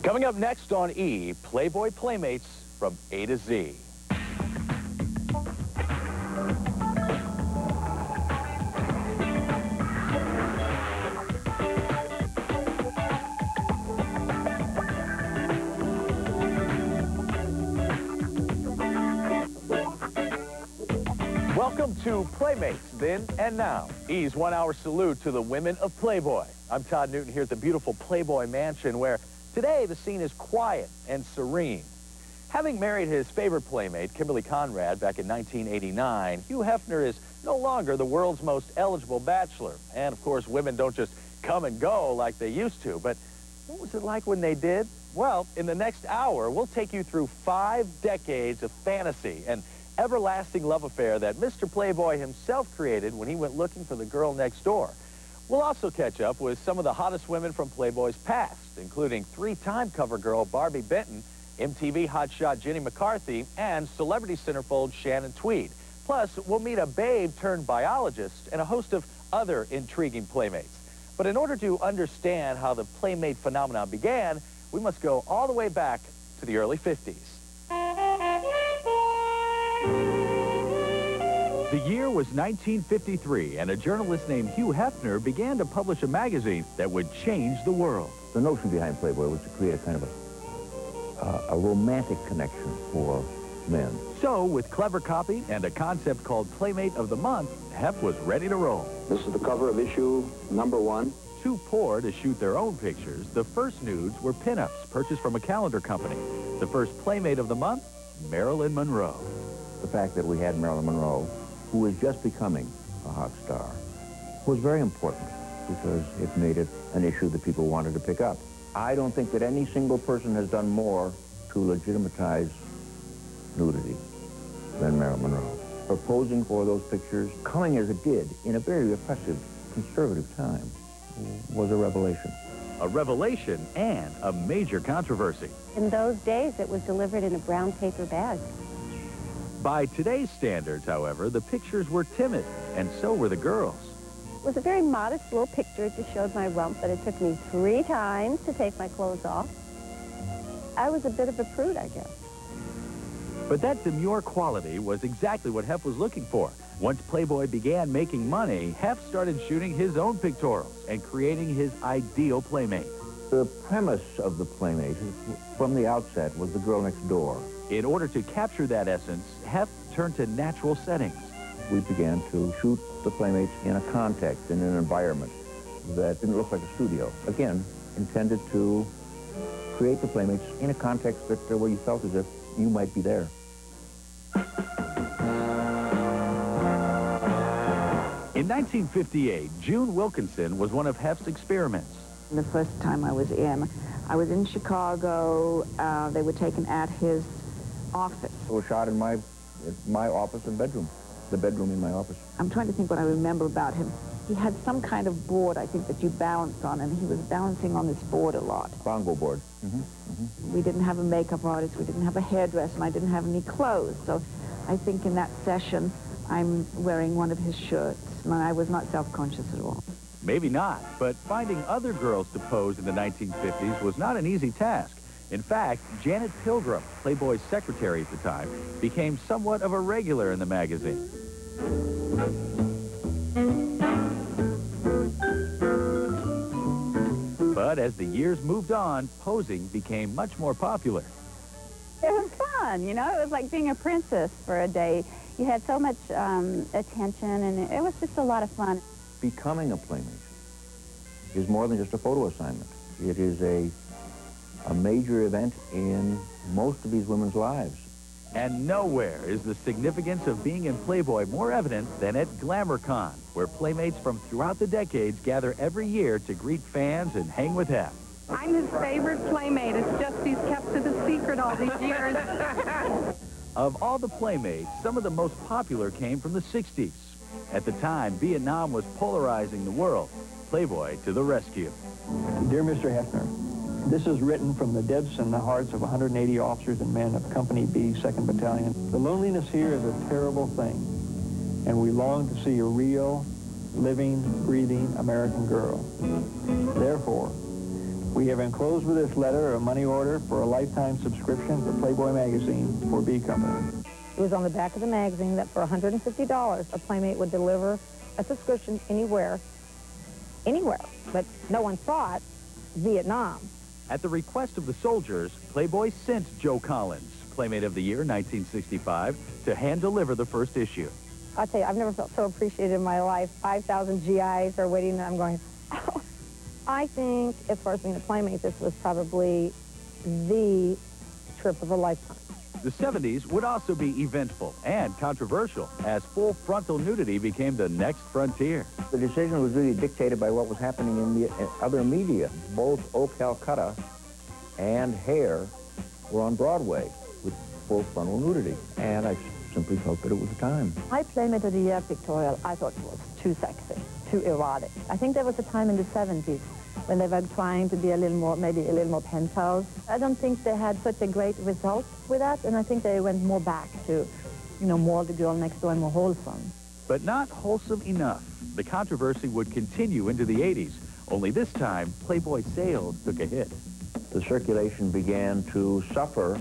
Coming up next on E! Playboy Playmates from A to Z. Welcome to Playmates, then and now. E's 1 hour salute to the women of Playboy. I'm Todd Newton here at the beautiful Playboy Mansion, where today the scene is quiet and serene. Having married his favorite playmate, Kimberly Conrad, back in 1989, Hugh Hefner is no longer the world's most eligible bachelor. And of course, women don't just come and go like they used to. But what was it like when they did? Well, in the next hour, we'll take you through 5 decades of fantasy and everlasting love affair that Mr. Playboy himself created when he went looking for the girl next door. We'll also catch up with some of the hottest women from Playboy's past, including 3-time cover girl Barbie Benton, MTV hotshot Jenny McCarthy, and celebrity centerfold Shannon Tweed. Plus, we'll meet a babe-turned-biologist and a host of other intriguing playmates. But in order to understand how the playmate phenomenon began, we must go all the way back to the early 50s. The year was 1953, and a journalist named Hugh Hefner began to publish a magazine that would change the world. The notion behind Playboy was to create a kind of a romantic connection for men. So, with clever copy and a concept called Playmate of the Month, Hef was ready to roll. This is the cover of issue #1. Too poor to shoot their own pictures, the first nudes were pinups purchased from a calendar company. The first Playmate of the Month, Marilyn Monroe. The fact that we had Marilyn Monroe, who was just becoming a hot star, was very important because it made it an issue that people wanted to pick up. I don't think that any single person has done more to legitimatize nudity than Marilyn Monroe. Her posing for those pictures, coming as it did in a very repressive, conservative time, was a revelation. A revelation and a major controversy. In those days, it was delivered in a brown paper bag. By today's standards, however, the pictures were timid, and so were the girls. It was a very modest little picture. It just showed my rump, but it took me 3 times to take my clothes off. I was a bit of a prude, I guess. But that demure quality was exactly what Hef was looking for. Once Playboy began making money, Hef started shooting his own pictorials and creating his ideal playmate. The premise of the Playmate, from the outset, was the girl next door. In order to capture that essence, Hef turned to natural settings. We began to shoot the Playmates in a context, in an environment that didn't look like a studio. Again, intended to create the Playmates in a context that where you felt as if you might be there. In 1958, June Wilkinson was one of Hef's experiments. The first time I was in Chicago. They were taken at his office. It was shot in my office and bedroom, the bedroom in my office. I'm trying to think what I remember about him. He had some kind of board, I think, that you balance on, and he was balancing on this board a lot. Bongo board. We didn't have a makeup artist, we didn't have a hairdresser, and I didn't have any clothes. So I think in that session, I'm wearing one of his shirts, and I was not self-conscious at all. Maybe not, but finding other girls to pose in the 1950s was not an easy task. In fact, Janet Pilgrim, Playboy's secretary at the time, became somewhat of a regular in the magazine. But as the years moved on, posing became much more popular. It was fun, you know? It was like being a princess for a day. You had so much attention, and it was just a lot of fun. Becoming a Playmate is more than just a photo assignment. It is a major event in most of these women's lives. And nowhere is the significance of being in Playboy more evident than at GlamourCon, where playmates from throughout the decades gather every year to greet fans and hang with Hef. I'm his favorite playmate. It's just he's kept it a secret all these years. Of all the playmates, some of the most popular came from the 60s. At the time, Vietnam was polarizing the world. Playboy to the rescue. Dear Mr. Hefner, this is written from the depths and the hearts of 180 officers and men of Company B, 2nd Battalion. The loneliness here is a terrible thing, and we long to see a real, living, breathing American girl. Therefore, We have enclosed with this letter a money order for a lifetime subscription to Playboy magazine for B Company. It was on the back of the magazine that for $150, a Playmate would deliver a subscription anywhere, but no one thought Vietnam. At the request of the soldiers, Playboy sent Joe Collins, Playmate of the Year 1965, to hand-deliver the first issue. I'll tell you, I've never felt so appreciated in my life. 5,000 GIs are waiting, and I'm going, oh. I think, as far as being a Playmate, this was probably the trip of a lifetime. The 70s would also be eventful and controversial as full frontal nudity became the next frontier. The decision was really dictated by what was happening in the other media. Both O Calcutta and Hair were on Broadway with full frontal nudity, and I simply felt that it was the time. My Playmate of the Year pictorial, I thought was too sexy, too erotic. I think there was a time in the 70s when they were trying to be a little more, maybe a little more penthouse. I don't think they had such a great result with that, and I think they went more back to, you know, more the girl next door and more wholesome. But not wholesome enough. The controversy would continue into the 80s, only this time, Playboy sales took a hit. The circulation began to suffer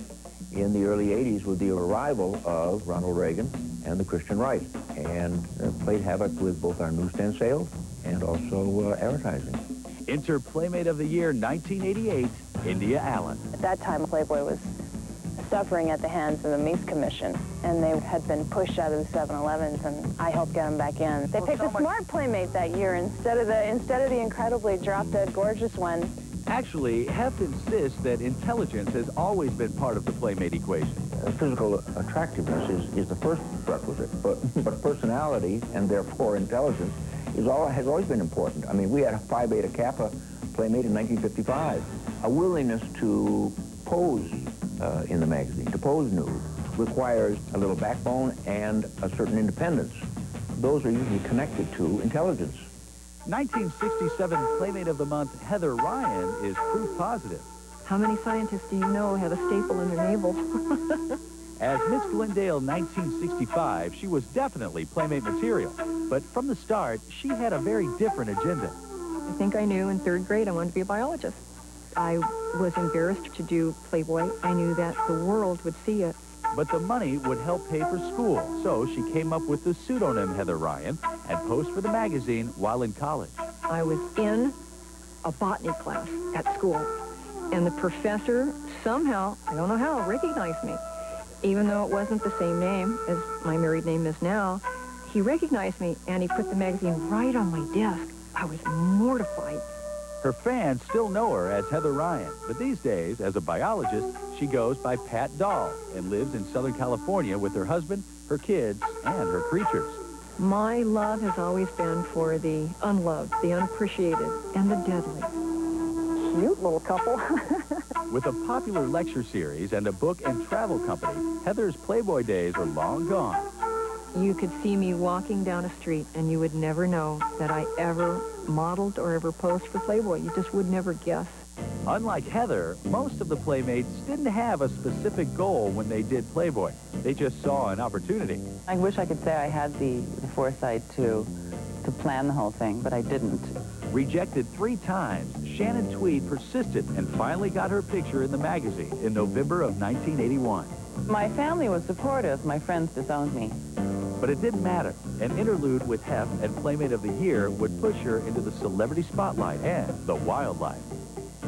in the early 80s with the arrival of Ronald Reagan and the Christian right, and played havoc with both our newsstand sales and also advertising. Enter Playmate of the Year 1988, India Allen. At that time, Playboy was suffering at the hands of the Meese Commission, and they had been pushed out of the 7-Elevens, and I helped get them back in. They picked a smart Playmate that year instead of the incredibly drop-dead gorgeous one. Actually, Heft insists that intelligence has always been part of the Playmate equation. Physical attractiveness is the first requisite, but personality, and therefore intelligence, has always been important. I mean, we had a Phi Beta Kappa Playmate in 1955. A willingness to pose in the magazine, to pose nude, requires a little backbone and a certain independence. Those are usually connected to intelligence. 1967 Playmate of the Month, Heather Ryan, is proof positive. How many scientists do you know have a staple in their navel? As Miss Glendale 1965, she was definitely Playmate material. But from the start, she had a very different agenda. I think I knew in 3rd grade I wanted to be a biologist. I was embarrassed to do Playboy. I knew that the world would see it. But the money would help pay for school, so she came up with the pseudonym Heather Ryan and posed for the magazine while in college. I was in a botany class at school, and the professor somehow, I don't know how, recognized me. Even though it wasn't the same name as my married name is now, he recognized me, and he put the magazine right on my desk. I was mortified. Her fans still know her as Heather Ryan, but these days, as a biologist, she goes by Pat Dahl and lives in Southern California with her husband, her kids, and her creatures. My love has always been for the unloved, the unappreciated, and the deadly. Cute little couple. With a popular lecture series and a book and travel company, Heather's Playboy days are long gone. You could see me walking down a street, and you would never know that I ever modeled or ever posed for Playboy. You just would never guess. Unlike Heather, most of the Playmates didn't have a specific goal when they did Playboy. They just saw an opportunity. I wish I could say I had the foresight to plan the whole thing, but I didn't. Rejected 3 times, Shannon Tweed persisted and finally got her picture in the magazine in November of 1981. My family was supportive. My friends disowned me. But it didn't matter. An interlude with Hef and Playmate of the Year would push her into the celebrity spotlight and the wildlife.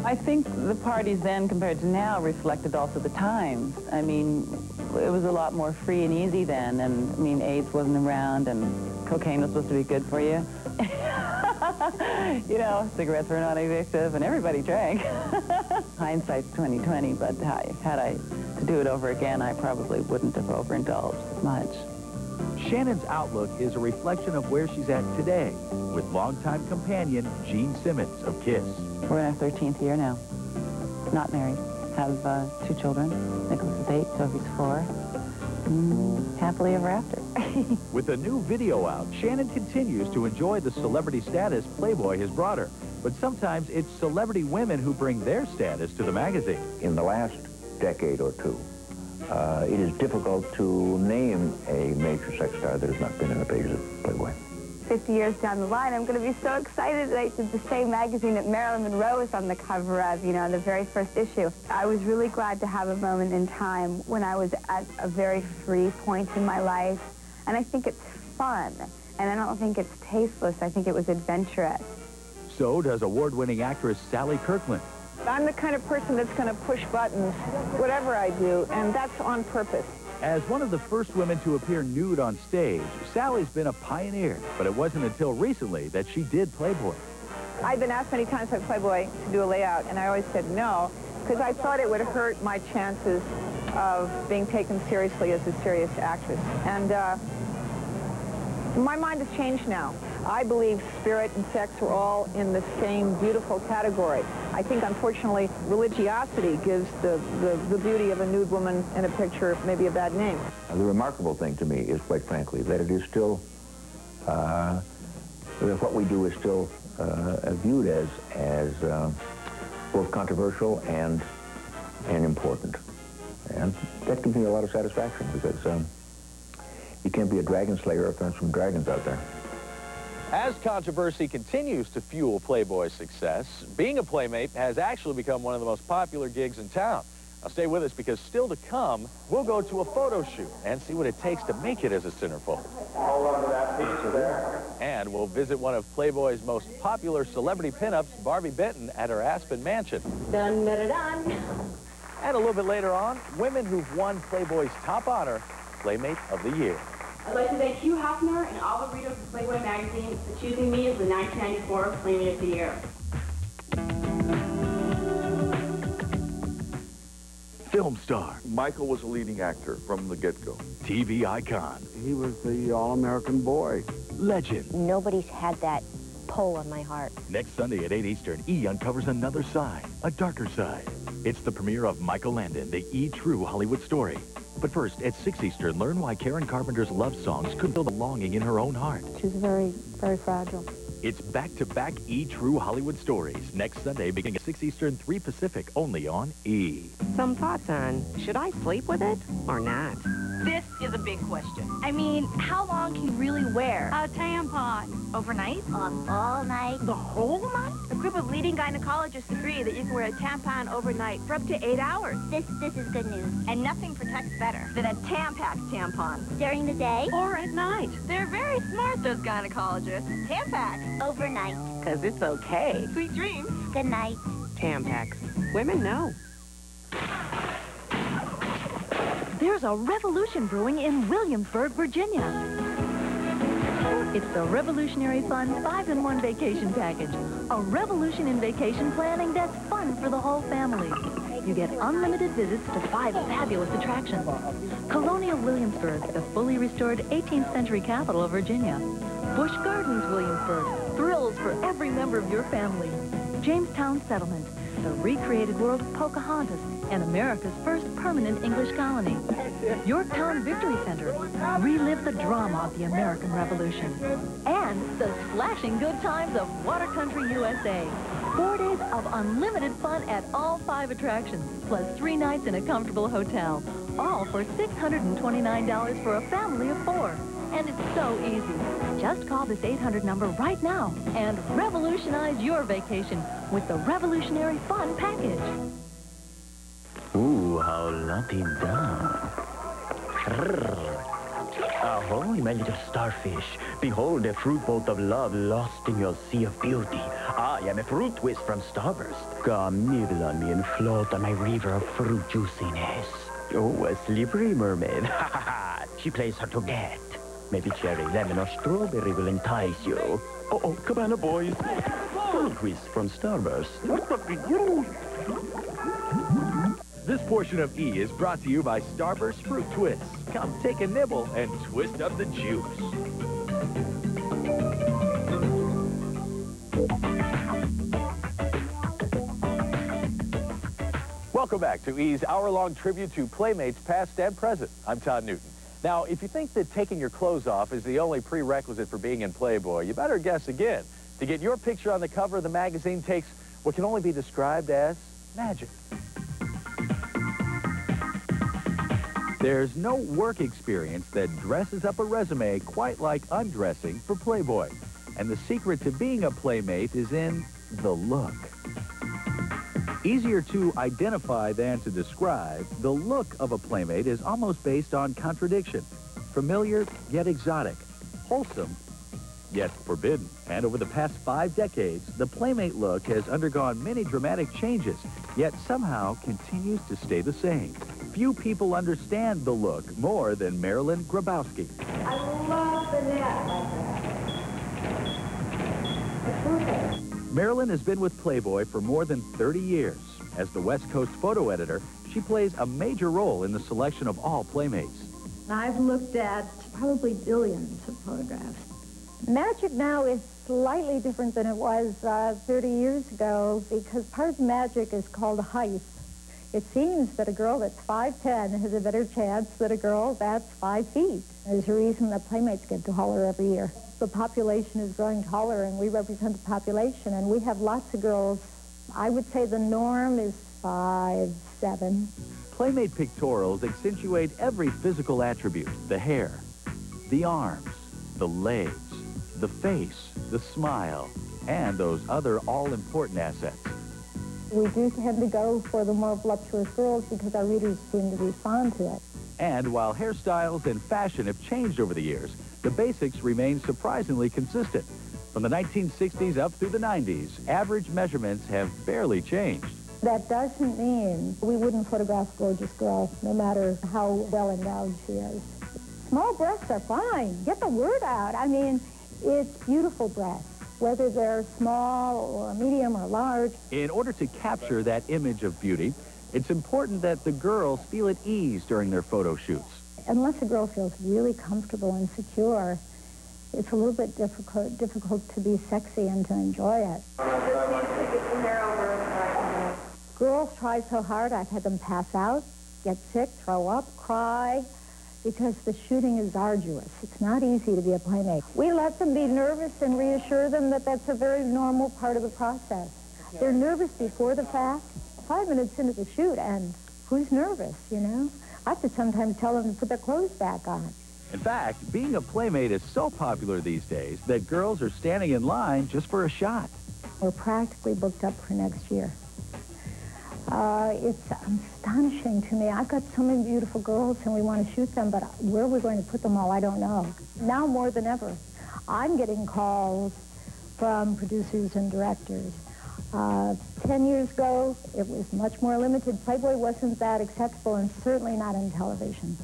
I think the parties then compared to now reflected also the times. I mean, it was a lot more free and easy then, and I mean, AIDS wasn't around and cocaine was supposed to be good for you. You know, cigarettes were not addictive and everybody drank. Hindsight's 20/20, but had I to do it over again, I probably wouldn't have overindulged as much. Shannon's outlook is a reflection of where she's at today with longtime companion Gene Simmons of KISS. We're in our 13th year now. Not married. Have 2 children. Nicholas is 8, Sophie's 4. Happily ever after. With a new video out, Shannon continues to enjoy the celebrity status Playboy has brought her. But sometimes it's celebrity women who bring their status to the magazine. In the last decade or two, it is difficult to name a major sex star that has not been in the pages of Playboy. 50 years down the line, I'm going to be so excited that I did the same magazine that Marilyn Monroe was on the cover of, you know, the very first issue. I was really glad to have a moment in time when I was at a very free point in my life. And I think it's fun. And I don't think it's tasteless. I think it was adventurous. So does award-winning actress Sally Kirkland. I'm the kind of person that's going to push buttons, whatever I do, and that's on purpose. As one of the first women to appear nude on stage, Sally's been a pioneer, but it wasn't until recently that she did Playboy. I've been asked many times by Playboy to do a layout, and I always said no, because I thought it would hurt my chances of being taken seriously as a serious actress. And my mind has changed now. I believe spirit and sex are all in the same beautiful category. I think, unfortunately, religiosity gives the beauty of a nude woman in a picture maybe a bad name. The remarkable thing to me is, quite frankly, that it is still, that what we do is still viewed as both controversial and important. And that gives me a lot of satisfaction, because you can't be a dragon slayer if there's some dragons out there. As controversy continues to fuel Playboy's success, being a Playmate has actually become one of the most popular gigs in town. Now stay with us, because still to come, we'll go to a photo shoot and see what it takes to make it as a centerfold. Hold on to that piece there. And we'll visit one of Playboy's most popular celebrity pinups, Barbie Benton, at her Aspen mansion. Dun, dun, dun, dun. And a little bit later on, women who've won Playboy's top honor, Playmate of the Year. I'd like to thank Hugh Hefner and all the readers of Playboy magazine for choosing me as the 1994 Playmate of the Year. Film star. Michael was a leading actor from the get-go. TV icon. He was the all-American boy. Legend. Nobody's had that pull on my heart. Next Sunday at 8 Eastern, E! uncovers another side, a darker side. It's the premiere of Michael Landon, the E! True Hollywood Story. But first, at 6 Eastern, learn why Karen Carpenter's love songs couldn't fill the longing in her own heart. She's very, very fragile. It's back-to-back E! True Hollywood Stories, next Sunday, beginning at 6 Eastern, 3 Pacific, only on E! Some thoughts on, should I sleep with it or not? This is a big question. I mean, how long can you really wear a tampon? Overnight? All night. The whole night? A group of leading gynecologists agree that you can wear a tampon overnight for up to 8 hours. This is good news. And nothing protects better than a Tampax tampon. During the day? Or at night. They're very smart, those gynecologists. Tampax. Overnight. Because it's okay. Sweet dreams. Good night. Tampax. Women know. There's a revolution brewing in Williamsburg, Virginia. It's the Revolutionary Fun 5-in-1 vacation package. A revolution in vacation planning that's fun for the whole family. You get unlimited visits to 5 fabulous attractions. Colonial Williamsburg, the fully restored 18th century capital of Virginia. Busch Gardens, Williamsburg, thrills for every member of your family. Jamestown Settlement, the recreated world of Pocahontas, and America's first permanent English colony. Yorktown Victory Center, relive the drama of the American Revolution. And the splashing good times of Water Country, USA. 4 days of unlimited fun at all 5 attractions, plus 3 nights in a comfortable hotel. All for $629 for a family of 4. And it's so easy. Just call this 800 number right now and revolutionize your vacation with the Revolutionary Fun package. Ooh, how la-ti-da. Ahoy, my little starfish. Behold the fruit boat of love lost in your sea of beauty. I am a fruit twist from Starburst. Come nibble on me and float on my river of fruit juiciness. Oh, a slippery mermaid. Ha ha ha. She plays hard to get. Maybe cherry, lemon, or strawberry will entice you. Oh, Cabana boys. Fruit twist from Starburst. This portion of E! is brought to you by Starburst Fruit Twists. Come take a nibble and twist up the juice. Welcome back to E!'s hour-long tribute to Playmates past and present. I'm Todd Newton. Now, if you think that taking your clothes off is the only prerequisite for being in Playboy, you better guess again. To get your picture on the cover of the magazine takes what can only be described as magic. There's no work experience that dresses up a resume quite like undressing for Playboy. And the secret to being a Playmate is in the look. Easier to identify than to describe, the look of a Playmate is almost based on contradiction. Familiar, yet exotic. Wholesome, yet forbidden. And over the past 5 decades, the Playmate look has undergone many dramatic changes, yet somehow continues to stay the same. Few people understand the look more than Marilyn Grabowski. I love the net like that. It's perfect. Marilyn has been with Playboy for more than 30 years. As the West Coast photo editor, she plays a major role in the selection of all Playmates. I've looked at probably billions of photographs. Magic now is slightly different than it was 30 years ago because part of the magic is called height. It seems that a girl that's 5'10" has a better chance than a girl that's 5 feet. There's a reason that Playmates get taller every year. The population is growing taller, and we represent the population, and we have lots of girls. I would say the norm is 5'7". Playmate pictorials accentuate every physical attribute: the hair, the arms, the legs, the face, the smile, and those other all-important assets. We do tend to go for the more voluptuous girls because our readers seem to respond to it. And while hairstyles and fashion have changed over the years, the basics remain surprisingly consistent. From the 1960s up through the 90s, average measurements have barely changed. That doesn't mean we wouldn't photograph a gorgeous girl, no matter how well endowed she is. Small breasts are fine. Get the word out. I mean, it's beautiful breasts, whether they're small or medium or large. In order to capture that image of beauty, it's important that the girls feel at ease during their photo shoots. Unless a girl feels really comfortable and secure, it's a little bit difficult to be sexy and to enjoy it. Girls try so hard, I've had them pass out, get sick, throw up, cry, because the shooting is arduous. It's not easy to be a Playmate. We let them be nervous and reassure them that that's a very normal part of the process. They're nervous before the fact. 5 minutes into the shoot, and who's nervous, you know? I have to sometimes tell them to put their clothes back on. In fact, being a Playmate is so popular these days that girls are standing in line just for a shot. We're practically booked up for next year. It's astonishing to me. I've got so many beautiful girls and we want to shoot them, but where we're going to put them all, I don't know. Now more than ever, I'm getting calls from producers and directors. 10 years ago, it was much more limited. Playboy wasn't that accessible and certainly not on television.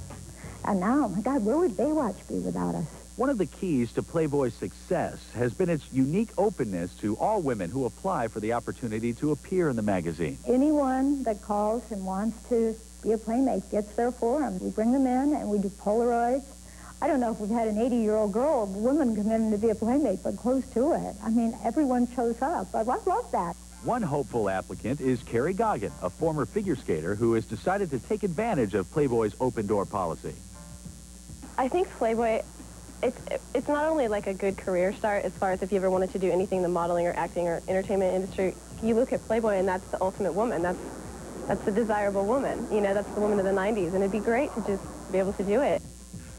And now, my God, where would Baywatch be without us? One of the keys to Playboy's success has been its unique openness to all women who apply for the opportunity to appear in the magazine. Anyone that calls and wants to be a Playmate gets their form. We bring them in and we do Polaroids. I don't know if we've had an 80-year-old girl or woman come in to be a Playmate, but close to it. I mean, everyone shows up. I love that. One hopeful applicant is Carrie Goggin, a former figure skater who has decided to take advantage of Playboy's open-door policy. I think Playboy, it's not only like a good career start as far as if you ever wanted to do anything in the modeling or acting or entertainment industry. You look at Playboy and that's the ultimate woman. That's the desirable woman. You know, that's the woman of the 90s, and it'd be great to just be able to do it.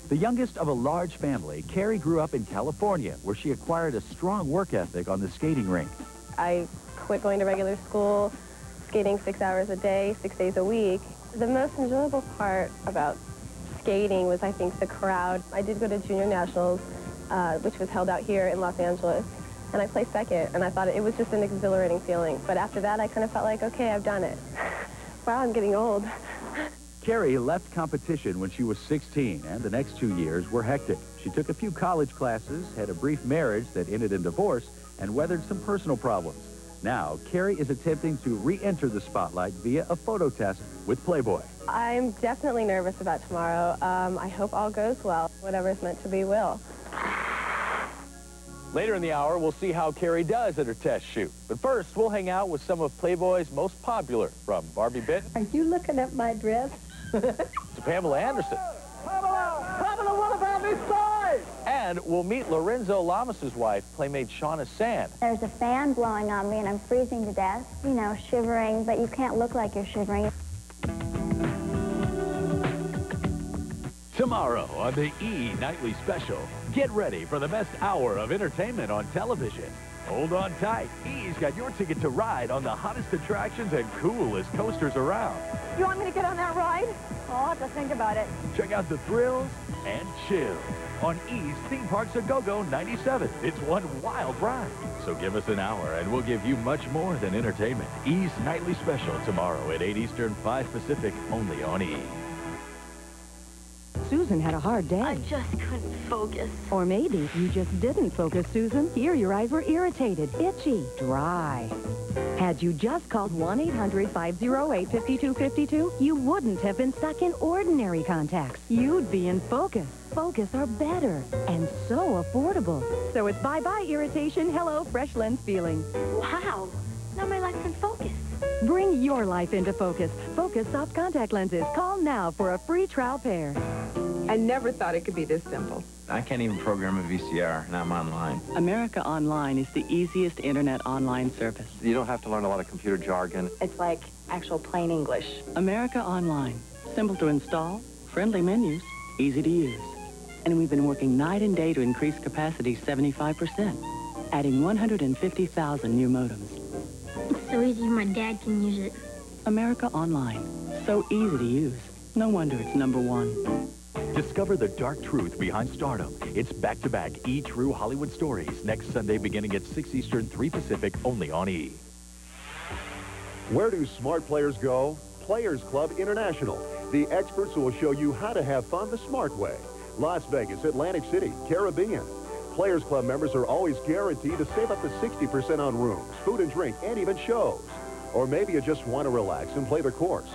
The youngest of a large family, Carrie grew up in California, where she acquired a strong work ethic on the skating rink. I quit going to regular school, skating 6 hours a day, 6 days a week. The most enjoyable part about skating was, I think, the crowd. I did go to Junior Nationals, which was held out here in Los Angeles, and I placed second, and I thought it was just an exhilarating feeling. But after that, I kind of felt like, okay, I've done it. Wow, I'm getting old. Carrie left competition when she was 16, and the next 2 years were hectic. She took a few college classes, had a brief marriage that ended in divorce, and weathered some personal problems. Now, Carrie is attempting to re-enter the spotlight via a photo test with Playboy. I'm definitely nervous about tomorrow. I hope all goes well. Whatever's meant to be will. Later in the hour, we'll see how Carrie does at her test shoot. But first, we'll hang out with some of Playboy's most popular, from Barbie Benton. Are you looking at my dress? To Pamela Anderson. Pamela, what about this size? And we'll meet Lorenzo Lamas' wife, Playmate Shauna Sand. There's a fan blowing on me and I'm freezing to death, you know, shivering, but you can't look like you're shivering. Tomorrow on the E! Nightly Special, get ready for the best hour of entertainment on television. Hold on tight. E's got your ticket to ride on the hottest attractions and coolest coasters around. You want me to get on that ride? Oh, I'll have to think about it. Check out the thrills and chills on E's Theme Parks A Go-Go 97. It's one wild ride. So give us an hour and we'll give you much more than entertainment. E's Nightly Special tomorrow at 8 Eastern, 5 Pacific, only on E! Susan had a hard day. I just couldn't focus. Or maybe you just didn't focus, Susan. Here, your eyes were irritated, itchy, dry. Had you just called 1-800-508-5252, you wouldn't have been stuck in ordinary contacts. You'd be in Focus. Focus are better and so affordable. So it's bye-bye irritation, hello fresh lens feeling. Wow. Now my life's in focus. Bring your life into Focus. Focus soft contact lenses. Call now for a free trial pair. I never thought it could be this simple. I can't even program a VCR, and I'm online. America Online is the easiest internet online service. You don't have to learn a lot of computer jargon. It's like actual plain English. America Online. Simple to install, friendly menus, easy to use. And we've been working night and day to increase capacity 75%, adding 150,000 new modems. It's so easy my dad can use it. America Online. So easy to use. No wonder it's #1. Discover the dark truth behind stardom. It's back-to-back E! True Hollywood Stories next Sunday beginning at 6 Eastern, 3 Pacific, only on E! Where do smart players go? Players Club International. The experts who will show you how to have fun the smart way. Las Vegas, Atlantic City, Caribbean. Players Club members are always guaranteed to save up to 60% on rooms, food and drink, and even shows. Or maybe you just want to relax and play the course.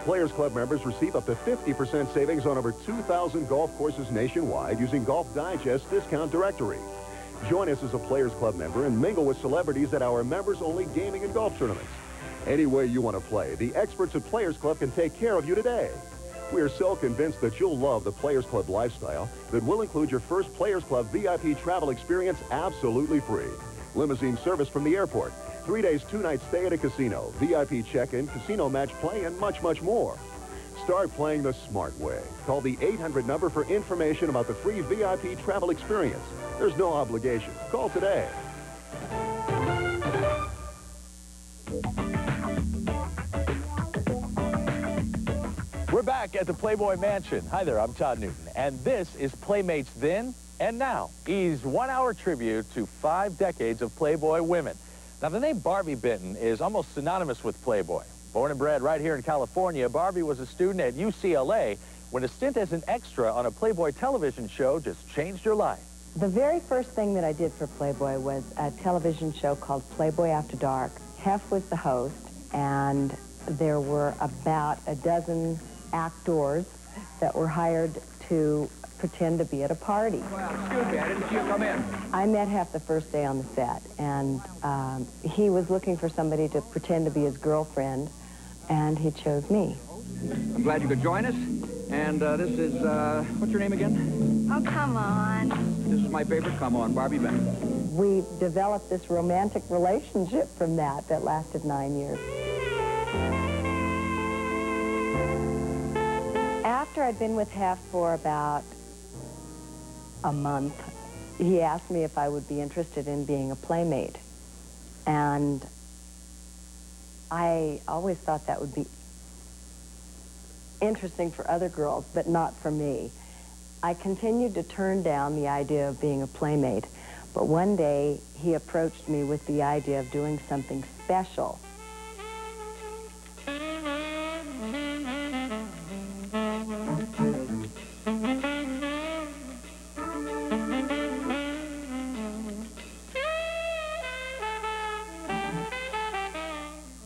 Players Club members receive up to 50% savings on over 2,000 golf courses nationwide using Golf Digest discount directory. Join us as a Players Club member and mingle with celebrities at our members-only gaming and golf tournaments. Any way you want to play, the experts at Players Club can take care of you today. We are so convinced that you'll love the Players Club lifestyle that we'll include your first Players Club VIP travel experience absolutely free. Limousine service from the airport, 3 days, 2 nights stay at a casino, VIP check-in, casino match play, and much, much more. Start playing the smart way. Call the 800 number for information about the free VIP travel experience. There's no obligation. Call today. We're back at the Playboy Mansion. Hi there, I'm Todd Newton, and this is Playmates Then and Now. E's 1 hour tribute to 5 decades of Playboy women. Now, the name Barbie Benton is almost synonymous with Playboy. Born and bred right here in California, Barbie was a student at UCLA when a stint as an extra on a Playboy television show just changed her life. The very first thing that I did for Playboy was a television show called Playboy After Dark. Hef was the host, and there were about a dozen actors that were hired to pretend to be at a party. Well, excuse me, I didn't see you come in. I met Hef the first day on the set, and he was looking for somebody to pretend to be his girlfriend, and he chose me. I'm glad you could join us. And this is, what's your name again? Oh, come on. This is my favorite come on, Barbie Benton. We developed this romantic relationship from that lasted 9 years. After I'd been with Hef for about a month, he asked me if I would be interested in being a playmate. And I always thought that would be interesting for other girls, but not for me. I continued to turn down the idea of being a playmate, but one day he approached me with the idea of doing something special.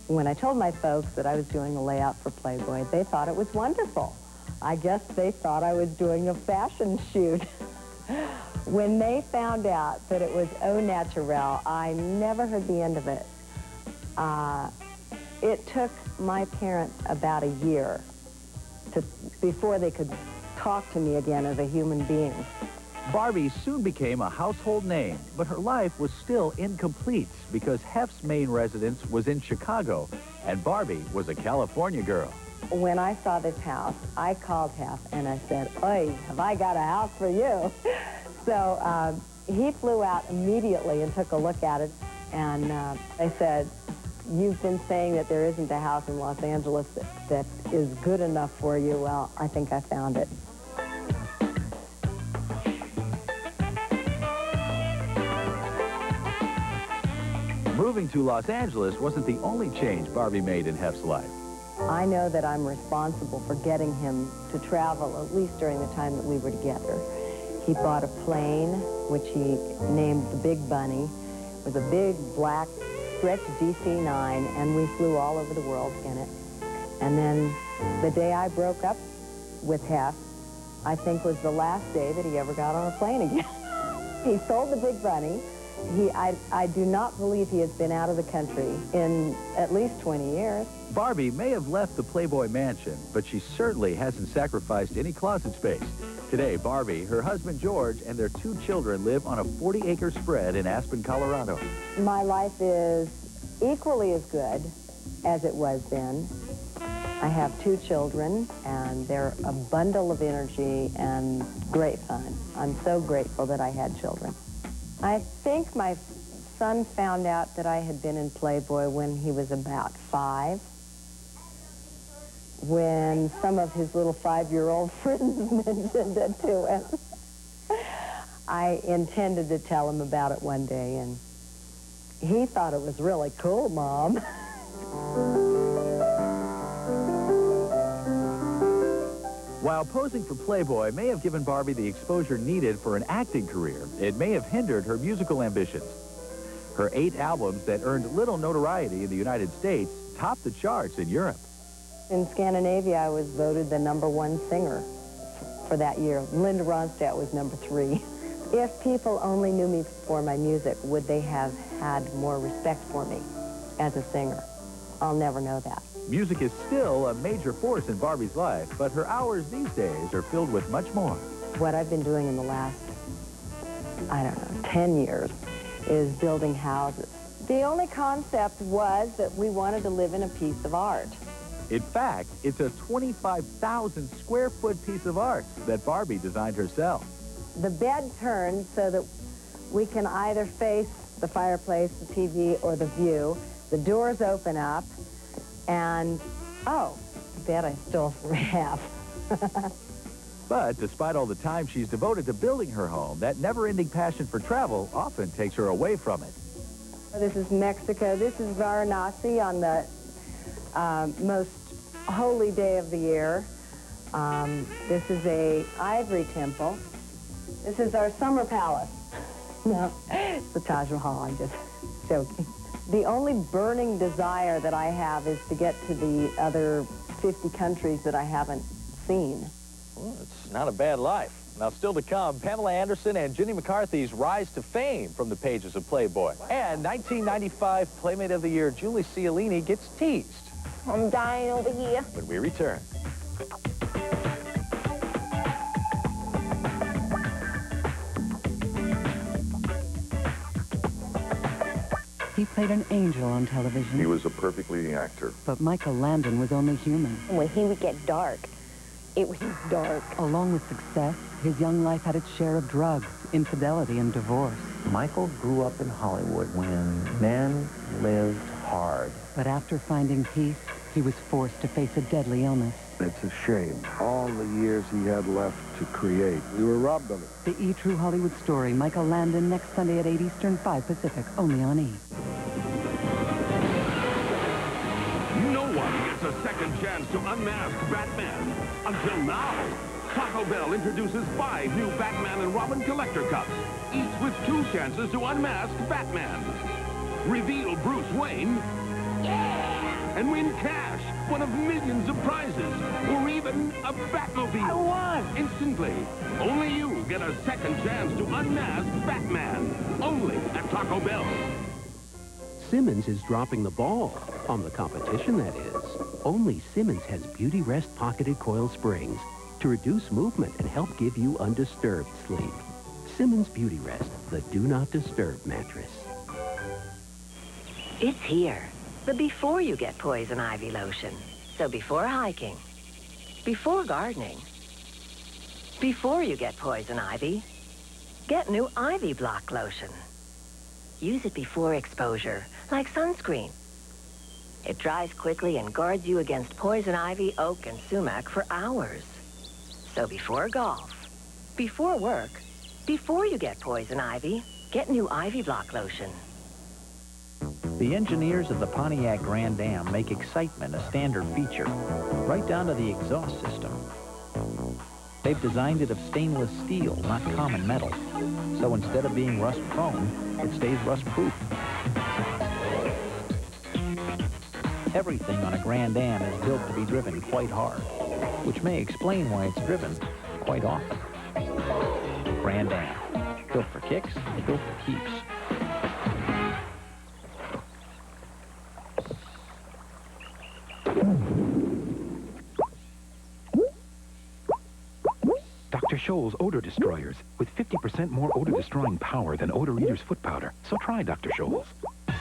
When I told my folks that I was doing a layout for Playboy, they thought it was wonderful. I guess they thought I was doing a fashion shoot. When they found out that it was au naturel, I never heard the end of it. It took my parents about a year before they could talk to me again as a human being. Barbie soon became a household name, but her life was still incomplete because Hef's main residence was in Chicago, and Barbie was a California girl. When I saw this house, I called Hef and I said, "Oi, have I got a house for you?" So he flew out immediately and took a look at it, and I said, "You've been saying that there isn't a house in Los Angeles that is good enough for you. Well, I think I found it." Moving to Los Angeles wasn't the only change Barbie made in Hef's life. I know that I'm responsible for getting him to travel, at least during the time that we were together. He bought a plane, which he named the Big Bunny. It was a big, black, stretch DC-9, and we flew all over the world in it. And then the day I broke up with Hef, I think was the last day that he ever got on a plane again. He sold the Big Bunny. I do not believe he has been out of the country in at least 20 years. Barbie may have left the Playboy mansion, but she certainly hasn't sacrificed any closet space. Today, Barbie, her husband George, and their 2 children live on a 40-acre spread in Aspen, Colorado. My life is equally as good as it was then. I have 2 children, and they're a bundle of energy and great fun. I'm so grateful that I had children. I think my son found out that I had been in Playboy when he was about 5, when some of his little 5-year-old friends mentioned it to him. I intended to tell him about it one day, and he thought it was really cool, Mom. While posing for Playboy may have given Barbie the exposure needed for an acting career, it may have hindered her musical ambitions. Her 8 albums that earned little notoriety in the United States topped the charts in Europe. In Scandinavia, I was voted the #1 singer for that year. Linda Ronstadt was #3. If people only knew me for my music, would they have had more respect for me as a singer? I'll never know that. Music is still a major force in Barbie's life, but her hours these days are filled with much more. What I've been doing in the last, 10 years is building houses. The only concept was that we wanted to live in a piece of art. In fact, it's a 25,000 square foot piece of art that Barbie designed herself. The bed turns so that we can either face the fireplace, the TV, or the view. The doors open up. And, oh, the bed I still have. But despite all the time she's devoted to building her home, that never-ending passion for travel often takes her away from it. This is Mexico. This is Varanasi on the most holy day of the year. This is a ivory temple. This is our summer palace. No, it's the Taj Mahal. I'm just joking. The only burning desire that I have is to get to the other 50 countries that I haven't seen. Well, it's not a bad life. Now, still to come, Pamela Anderson and Jenny McCarthy's rise to fame from the pages of Playboy. And 1995 Playmate of the Year Julie Cialini gets teased. I'm dying over here. When we return. He played an angel on television. He was a perfect leading actor. But Michael Landon was only human. When he would get dark, it was dark. Along with success, his young life had its share of drugs, infidelity, and divorce. Michael grew up in Hollywood when men lived hard. But after finding peace, he was forced to face a deadly illness. It's a shame. All the years he had left to create. We were robbed of it. The E! True Hollywood Story, Michael Landon, next Sunday at 8 Eastern, 5 Pacific, only on E! No one gets a second chance to unmask Batman. Until now. Taco Bell introduces 5 new Batman and Robin collector cups, each with 2 chances to unmask Batman. Reveal Bruce Wayne. Yeah! And win cash, one of millions of prizes, or even a Batmobile. I won! Instantly. Only you get a second chance to unmask Batman. Only at Taco Bell. Simmons is dropping the ball. On the competition, that is. Only Simmons has Beauty Rest pocketed coil springs to reduce movement and help give you undisturbed sleep. Simmons Beauty Rest, the Do Not Disturb mattress. It's here. The before you get poison ivy lotion. So before hiking, before gardening, before you get poison ivy, get new Ivy Block lotion. Use it before exposure, like sunscreen. It dries quickly and guards you against poison ivy, oak, and sumac for hours. So before golf, before work, before you get poison ivy, get new Ivy Block lotion. The engineers of the Pontiac Grand Am make excitement a standard feature, right down to the exhaust system. They've designed it of stainless steel, not common metal. So instead of being rust-prone, it stays rust-proof. Everything on a Grand Am is built to be driven quite hard, which may explain why it's driven quite often. Grand Am, built for kicks, built for keeps. Dr. Scholl's Odor Destroyers, with 50% more odor-destroying power than Odor Eater's foot powder. So try Dr. Scholl's.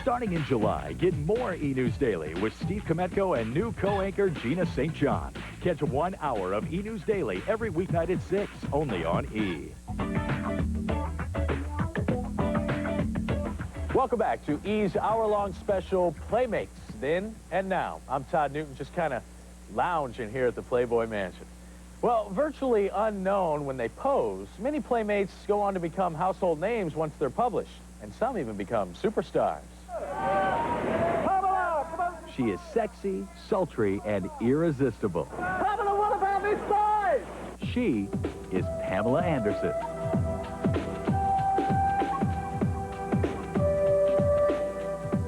Starting in July, get more E-News Daily with Steve Kometko and new co-anchor Gina St. John. Catch 1 hour of E-News Daily every weeknight at 6, only on E! Welcome back to E's hour-long special, Playmates, Then and Now. I'm Todd Newton, just kind of lounging here at the Playboy Mansion. Well, virtually unknown when they pose, many Playmates go on to become household names once they're published, and some even become superstars. She is sexy, sultry, and irresistible. Pamela, what about this size? She is Pamela Anderson.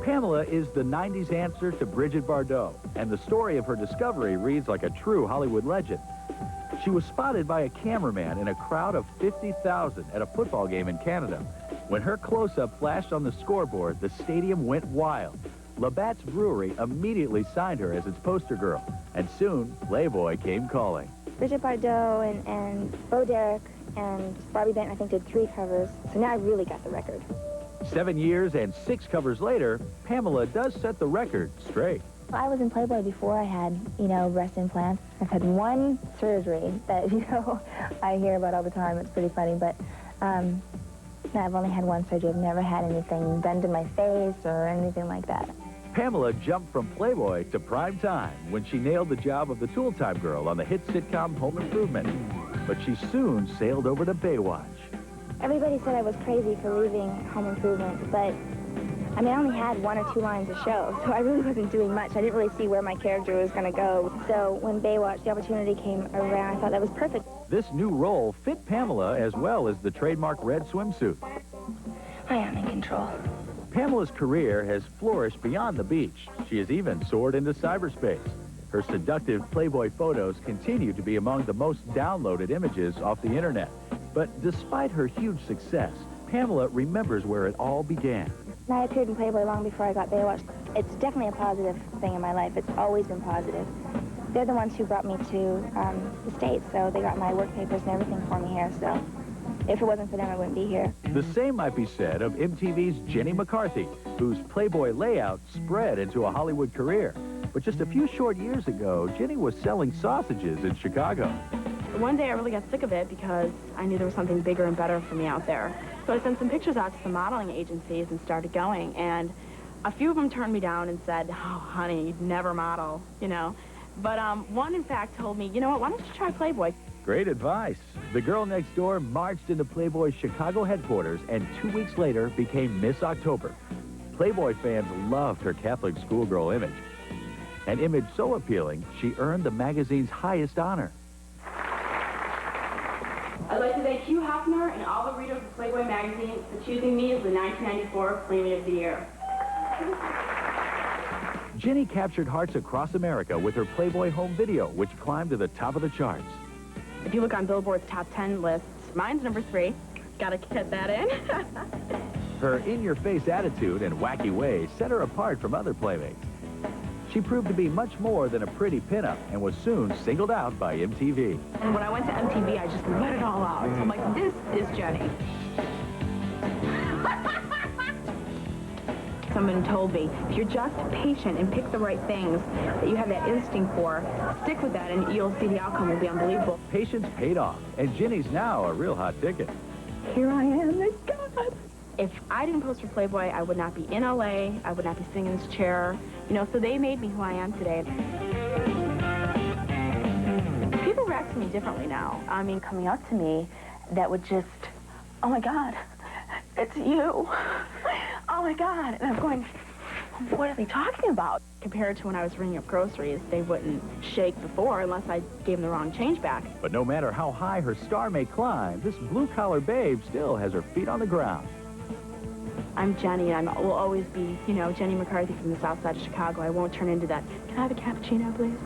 Pamela is the 90s answer to Bridget Bardot, and the story of her discovery reads like a true Hollywood legend. She was spotted by a cameraman in a crowd of 50,000 at a football game in Canada. When her close-up flashed on the scoreboard, the stadium went wild. Labatt's Brewery immediately signed her as its poster girl, and soon Playboy came calling. Bridget Bardot and Bo Derek and Barbie Benton, I think, did 3 covers, so now I really got the record. 7 years and 6 covers later, Pamela does set the record straight. I was in Playboy before I had, breast implants. I've had 1 surgery that, I hear about all the time. It's pretty funny, but I've only had 1 surgery. I've never had anything done to my face or anything like that. Pamela jumped from Playboy to prime time when she nailed the job of the Tool Time Girl on the hit sitcom Home Improvement. But she soon sailed over to Baywatch. Everybody said I was crazy for leaving Home Improvement, but I only had 1 or 2 lines of show, so I really wasn't doing much. I didn't really see where my character was going to go. So when Baywatch, the opportunity came around, I thought that was perfect. This new role fit Pamela as well as the trademark red swimsuit. I am in control. Pamela's career has flourished beyond the beach. She has even soared into cyberspace. Her seductive Playboy photos continue to be among the most downloaded images off the internet. But despite her huge success, Pamela remembers where it all began. I appeared in Playboy long before I got Baywatch. It's definitely a positive thing in my life. It's always been positive. They're the ones who brought me to the States, so they got my work papers and everything for me here, so if it wasn't for them, I wouldn't be here. The same might be said of MTV's Jenny McCarthy, whose Playboy layout spread into a Hollywood career. But just a few short years ago, Jenny was selling sausages in Chicago. One day I really got sick of it because I knew there was something bigger and better for me out there. So I sent some pictures out to some modeling agencies and started going. And a few of them turned me down and said, "Oh, honey, you'd never model, But one, in fact, told me, you know what, why don't you try Playboy? Great advice. The girl next door marched into Playboy's Chicago headquarters and 2 weeks later became Miss October. Playboy fans loved her Catholic schoolgirl image. An image so appealing, she earned the magazine's highest honor. I'd like to thank Hugh Hefner and all the readers of Playboy magazine for choosing me as the 1994 Playmate of the Year. Jenny captured hearts across America with her Playboy home video, which climbed to the top of the charts. If you look on Billboard's top 10 lists, mine's number 3. Gotta get that in. Her in-your-face attitude and wacky ways set her apart from other Playmates. She proved to be much more than a pretty pinup and was soon singled out by MTV. And when I went to MTV, I just let it all out. So I'm like, this is Jenny. someone told me, if you're just patient and pick the right things that you have that instinct for, stick with that and you'll see the outcome will be unbelievable. Patience paid off, and Ginny's now a real hot ticket. Here I am, thank God. If I didn't pose for Playboy, I would not be in LA, I would not be sitting in this chair. You know, so they made me who I am today. People react to me differently now. I mean, coming up to me, that would just, oh my God, it's you. Oh my God. And I'm going, what are they talking about? Compared to when I was ringing up groceries, they wouldn't shake before unless I gave them the wrong change back. But no matter how high her star may climb, this blue-collar babe still has her feet on the ground. I'm Jenny, and I will always be, you know, Jenny McCarthy from the south side of Chicago. I won't turn into that. Can I have a cappuccino, please?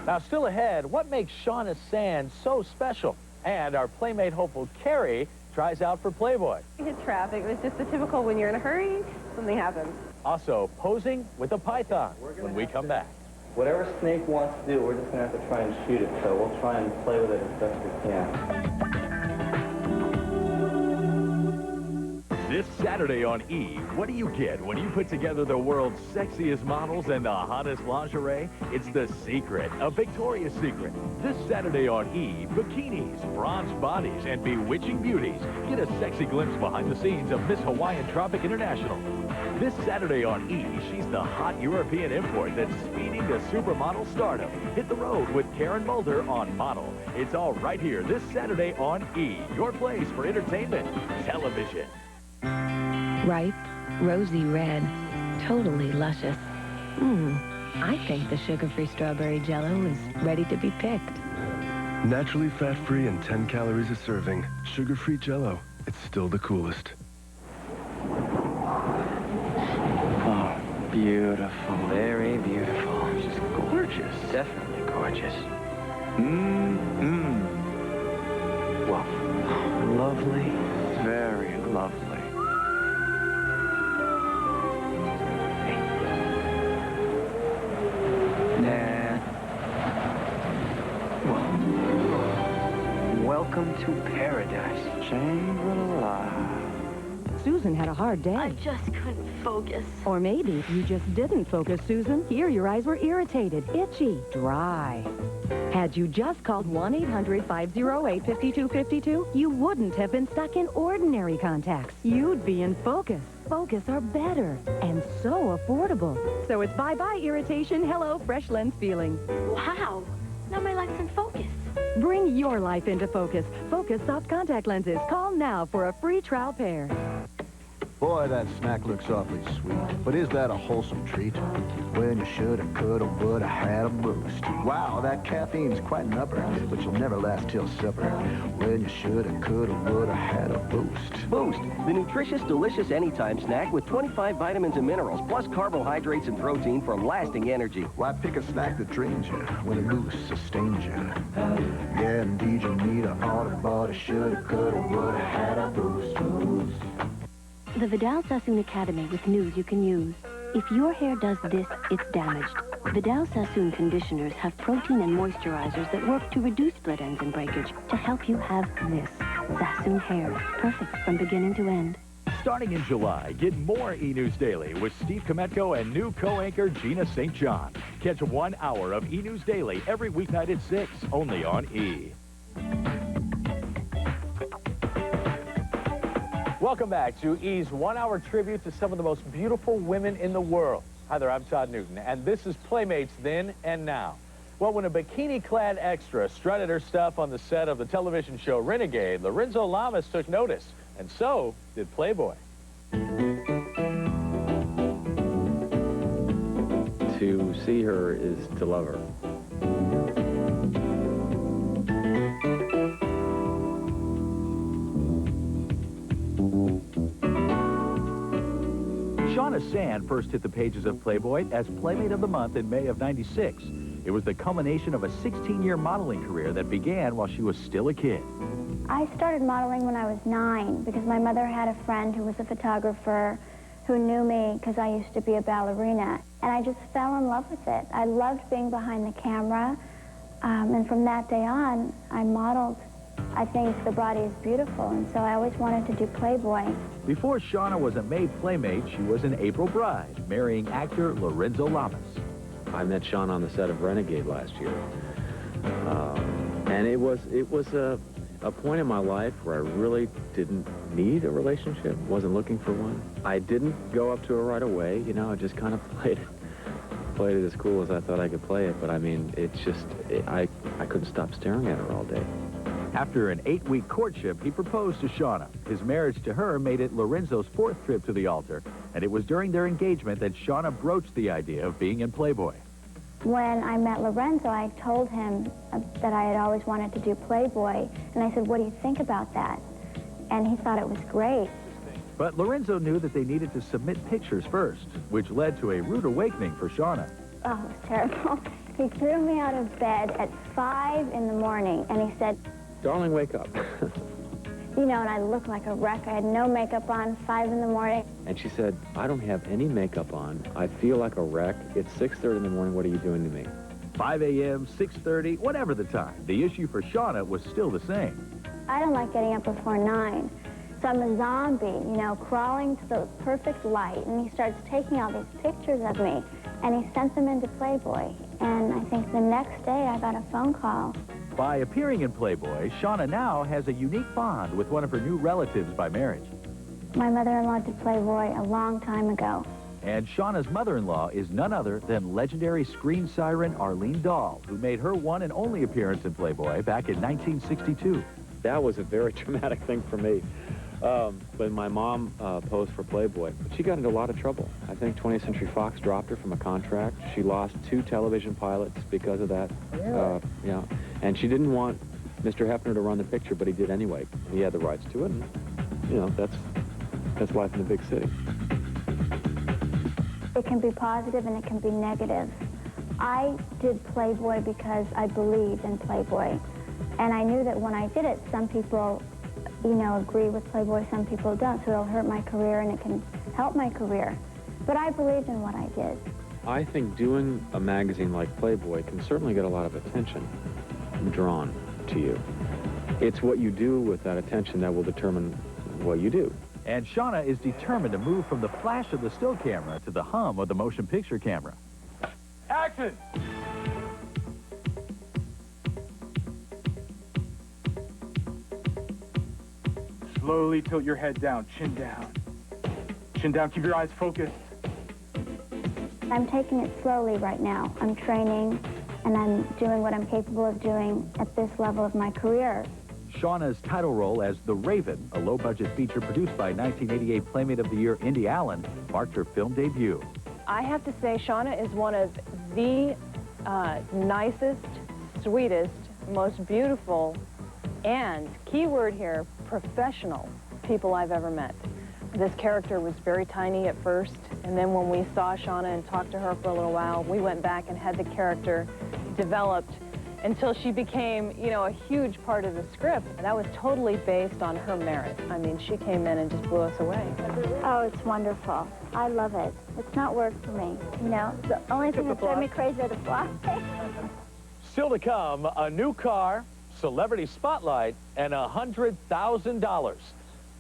Now, still ahead, what makes Shauna Sand so special? And our Playmate hopeful Carrie tries out for Playboy. Hit traffic. It was just the typical when you're in a hurry, something happens. Also, posing with a python when we come back. Whatever Snake wants to do, we're just going to have to try and shoot it, so we'll try and play with it as best we can. This Saturday on E, what do you get when you put together the world's sexiest models and the hottest lingerie? It's The Secret, a Victoria's Secret. This Saturday on E, bikinis, bronzed bodies, and bewitching beauties. Get a sexy glimpse behind the scenes of Miss Hawaiian Tropic International. This Saturday on E, she's the hot European import that's speeding to supermodel stardom. Hit the road with Karen Mulder on Model. It's all right here this Saturday on E, your place for entertainment television. Ripe, rosy red, totally luscious. I think the sugar-free strawberry Jell-O is ready to be picked. Naturally fat-free and 10 calories a serving. Sugar-free Jell-O. It's still the coolest. Oh, beautiful. Very beautiful. She's gorgeous. Definitely gorgeous. Well, lovely. Very lovely. Welcome to paradise. Shangri-La. Susan had a hard day. I just couldn't focus. Or maybe you just didn't focus, Susan. Here, your eyes were irritated, itchy, dry. Had you just called 1-800-508-5252, you wouldn't have been stuck in ordinary contacts. You'd be in Focus. Focus are better and so affordable. So it's bye-bye irritation, hello fresh lens feeling. Wow. Now my life's in focus. Bring your life into Focus. Focus soft contact lenses. Call now for a free trial pair. Boy, that snack looks awfully sweet. But is that a wholesome treat? When you shoulda, coulda, woulda, had a boost. Wow, that caffeine's quite an upper, but you'll never last till supper. When you shoulda, coulda, woulda, had a boost. Boost, the nutritious, delicious anytime snack with 25 vitamins and minerals, plus carbohydrates and protein for lasting energy. Why pick a snack that drains you when a boost sustains you? Yeah, indeed, you need a oughta, boughta, shoulda, coulda, woulda, had a boost. The Vidal Sassoon Academy with news you can use. If your hair does this, it's damaged. Vidal Sassoon conditioners have protein and moisturizers that work to reduce split ends and breakage to help you have this. Sassoon hair. Perfect from beginning to end. Starting in July, get more E! News Daily with Steve Kometko and new co-anchor Gina St. John. Catch 1 hour of E! News Daily every weeknight at 6, only on E! Welcome back to E's 1 hour tribute to some of the most beautiful women in the world. Hi there, I'm Todd Newton, and this is Playmates Then and Now. Well, when a bikini-clad extra strutted her stuff on the set of the television show Renegade, Lorenzo Lamas took notice, and so did Playboy. To see her is to love her. Shauna Sand first hit the pages of Playboy as Playmate of the Month in May of '96. It was the culmination of a 16-year modeling career that began while she was still a kid. I started modeling when I was 9 because my mother had a friend who was a photographer who knew me because I used to be a ballerina. And I just fell in love with it. I loved being behind the camera. And from that day on, I modeled I think the body is beautiful, and so I always wanted to do Playboy. Before Shauna was a May Playmate, she was an April bride, marrying actor Lorenzo Lamas. I met Shauna on the set of Renegade last year. And it was a point in my life where I really didn't need a relationship, wasn't looking for one. I didn't go up to her right away, you know, I just kind of played it as cool as I thought I could play it, but I mean, it's just, I couldn't stop staring at her all day. After an 8-week courtship, he proposed to Shauna. His marriage to her made it Lorenzo's 4th trip to the altar, and it was during their engagement that Shauna broached the idea of being in Playboy. When I met Lorenzo, I told him that I had always wanted to do Playboy, and I said, what do you think about that? And he thought it was great. But Lorenzo knew that they needed to submit pictures first, which led to a rude awakening for Shauna. Oh, it was terrible. He threw me out of bed at 5 in the morning, and he said, "Darling, wake up." You know, and I looked like a wreck. I had no makeup on, 5 in the morning. And she said, "I don't have any makeup on. I feel like a wreck. It's 6:30 in the morning. What are you doing to me?" 5 a.m., 6:30, whatever the time. The issue for Shauna was still the same. I don't like getting up before 9. So I'm a zombie, you know, crawling to the perfect light. And he starts taking all these pictures of me. And he sent them into Playboy. And I think the next day I got a phone call. By appearing in Playboy, Shauna now has a unique bond with one of her new relatives by marriage. My mother-in-law did Playboy a long time ago. And Shauna's mother-in-law is none other than legendary screen siren Arlene Dahl, who made her one and only appearance in Playboy back in 1962. That was a very traumatic thing for me. When my mom posed for Playboy, she got into a lot of trouble. I think 20th Century Fox dropped her from a contract. She lost 2 television pilots because of that. Really? Yeah. And she didn't want Mr. Hefner to run the picture, but he did anyway. He had the rights to it, and, you know, that's life in the big city. It can be positive and it can be negative. I did Playboy because I believed in Playboy. And I knew that when I did it, some people, you know, agree with Playboy, some people don't. So it'll hurt my career and it can help my career. But I believed in what I did. I think doing a magazine like Playboy can certainly get a lot of attention drawn to you. It's what you do with that attention that will determine what you do. And Shauna is determined to move from the flash of the still camera to the hum of the motion picture camera. Action! Slowly tilt your head down, chin down. Chin down, keep your eyes focused. I'm taking it slowly right now. I'm training, and I'm doing what I'm capable of doing at this level of my career. Shauna's title role as The Raven, a low-budget feature produced by 1988 Playmate of the Year Indy Allen, marked her film debut. I have to say, Shauna is one of the nicest, sweetest, most beautiful, and, keyword here, professional people I've ever met. This character was very tiny at first, and then when we saw Shauna and talked to her for a little while, we went back and had the character developed until she became, you know, a huge part of the script. And that was totally based on her merit. I mean, she came in and just blew us away. Oh, it's wonderful. I love it. It's not work for me, you know? The only thing that's driving me crazy are the flies. Still to come, a new car, celebrity spotlight, and $100,000.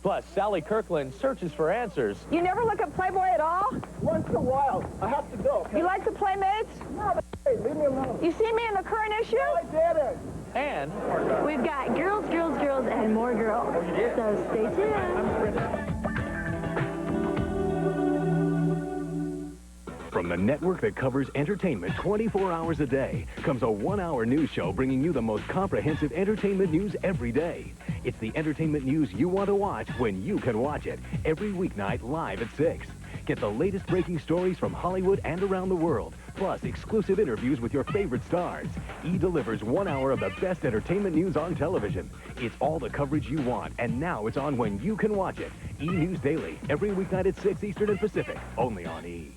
Plus, Sally Kirkland searches for answers. You never look at Playboy at all? Once in a while. I have to go. You like the Playmates? No, hey, leave me alone. You see me in the current issue? No, I didn't. And we've got girls, girls, girls, and more girls. So stay tuned. From the network that covers entertainment 24 hours a day comes a 1-hour news show bringing you the most comprehensive entertainment news every day. It's the entertainment news you want to watch when you can watch it. Every weeknight live at 6. Get the latest breaking stories from Hollywood and around the world, plus exclusive interviews with your favorite stars. E delivers 1 hour of the best entertainment news on television. It's all the coverage you want, and now it's on when you can watch it. E! News Daily, every weeknight at 6 Eastern and Pacific, only on E!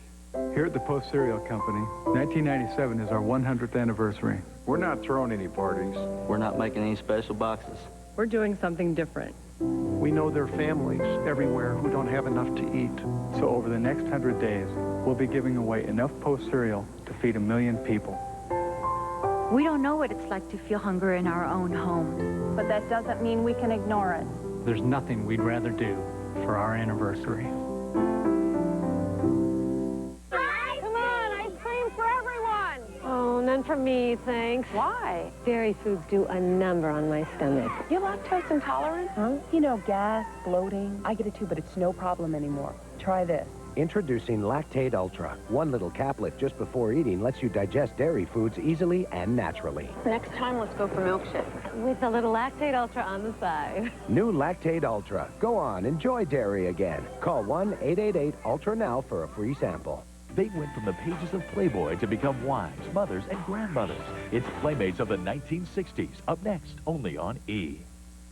Here at the Post Cereal Company, 1997 is our 100th anniversary. We're not throwing any parties. We're not making any special boxes. We're doing something different. We know there are families everywhere who don't have enough to eat. So over the next 100 days, we'll be giving away enough Post cereal to feed 1 million people. We don't know what it's like to feel hunger in our own homes. But that doesn't mean we can ignore it. There's nothing we'd rather do for our anniversary. Come on, ice cream for everyone. Oh, none for me, thanks. Why? Dairy foods do a number on my stomach. You lactose intolerant? Huh? You know, gas, bloating. I get it too, but it's no problem anymore. Try this. Introducing Lactate Ultra. One little caplet just before eating lets you digest dairy foods easily and naturally. Next time, let's go for milkshake. With a little Lactate Ultra on the side. New Lactate Ultra. Go on, enjoy dairy again. Call 1-888-ULTRA now for a free sample. They went from the pages of Playboy to become wives, mothers, and grandmothers. It's Playmates of the 1960s. Up next, only on E!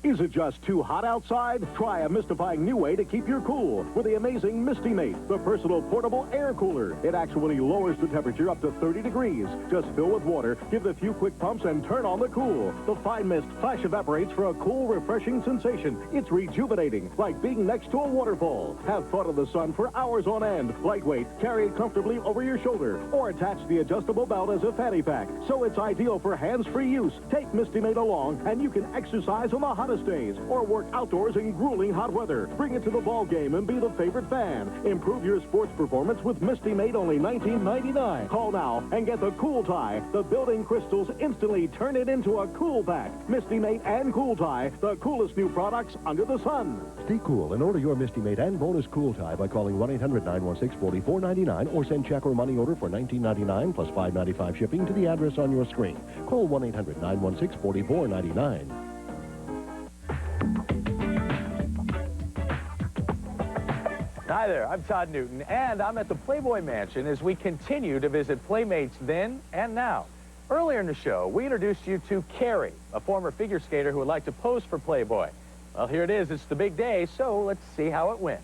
Is it just too hot outside? Try a mystifying new way to keep your cool with the amazing Misty-Mate, the personal portable air cooler. It actually lowers the temperature up to 30 degrees. Just fill with water, give it a few quick pumps, and turn on the cool. The fine mist flash evaporates for a cool, refreshing sensation. It's rejuvenating, like being next to a waterfall. Have fun in the sun for hours on end. Lightweight, carry it comfortably over your shoulder, or attach the adjustable belt as a fanny pack. So it's ideal for hands-free use. Take Misty-Mate along, and you can exercise on the hottest days or work outdoors in grueling hot weather. Bring it to the ball game and be the favorite fan. Improve your sports performance with Misty-Mate, only $19.99. Call now and get the Cool Tie. The building crystals instantly turn it into a cool pack. Misty-Mate and Cool Tie, the coolest new products under the sun. Stay cool and order your Misty-Mate and bonus Cool Tie by calling 1-800-916-4499 or send check or money order for $19.99 plus $5.95 shipping to the address on your screen. Call 1-800-916-4499. Hi there, I'm Todd Newton, and I'm at the Playboy Mansion as we continue to visit Playmates then and now. Earlier in the show, we introduced you to Carrie, a former figure skater who would like to pose for Playboy. Well, here it is. It's the big day, so let's see how it went.